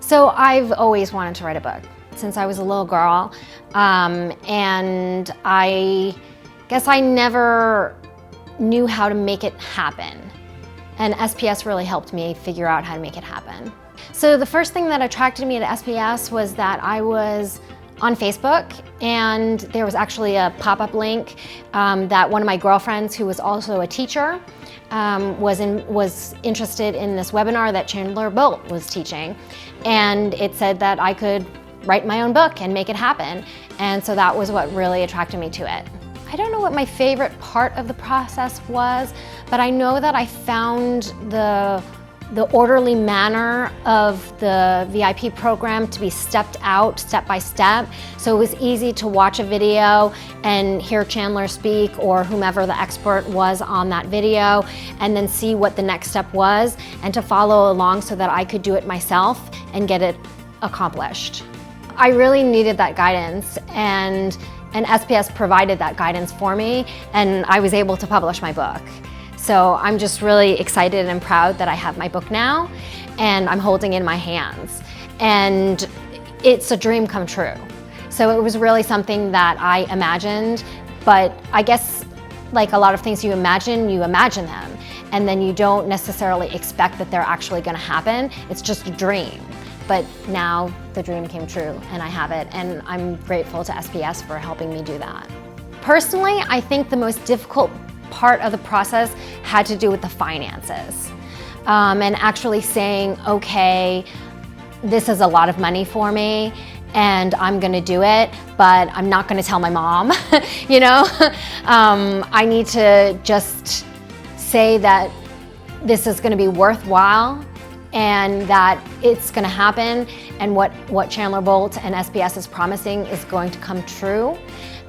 So I've always wanted to write a book since I was a little girl, and I guess I never knew how to make it happen. And SPS really helped me figure out how to make it happen. So the first thing that attracted me to SPS was that I was on Facebook, and there was actually a pop-up link that one of my girlfriends, who was also a teacher, was interested in this webinar that Chandler Bolt was teaching. And it said that I could write my own book and make it happen. And so that was what really attracted me to it. I don't know what my favorite part of the process was, but I know that I found the orderly manner of the VIP program to be stepped out step by step. So it was easy to watch a video and hear Chandler speak, or whomever the expert was on that video, and then see what the next step was, and to follow along so that I could do it myself and get it accomplished. I really needed that guidance, and SPS provided that guidance for me, and I was able to publish my book. So I'm just really excited and proud that I have my book now, and I'm holding it in my hands. And it's a dream come true. So it was really something that I imagined, but I guess like a lot of things you imagine them, and then you don't necessarily expect that they're actually gonna happen. It's just a dream. But now the dream came true, and I have it, and I'm grateful to SPS for helping me do that. Personally, I think the most difficult part of the process had to do with the finances, and actually saying, okay, this is a lot of money for me, and I'm gonna do it, but I'm not gonna tell my mom, you know? I need to just say that this is gonna be worthwhile, and that it's gonna happen, and what Chandler Bolt and SPS is promising is going to come true,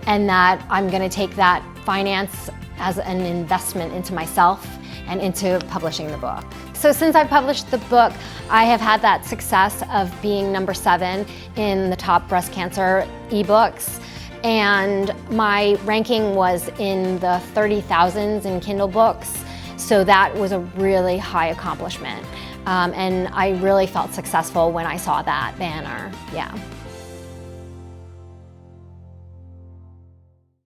and that I'm gonna take that finance as an investment into myself and into publishing the book. So since I've published the book, I have had that success of being #7 in the top breast cancer ebooks, and my ranking was in the 30,000s in Kindle books, so that was a really high accomplishment. And I really felt successful when I saw that banner, yeah.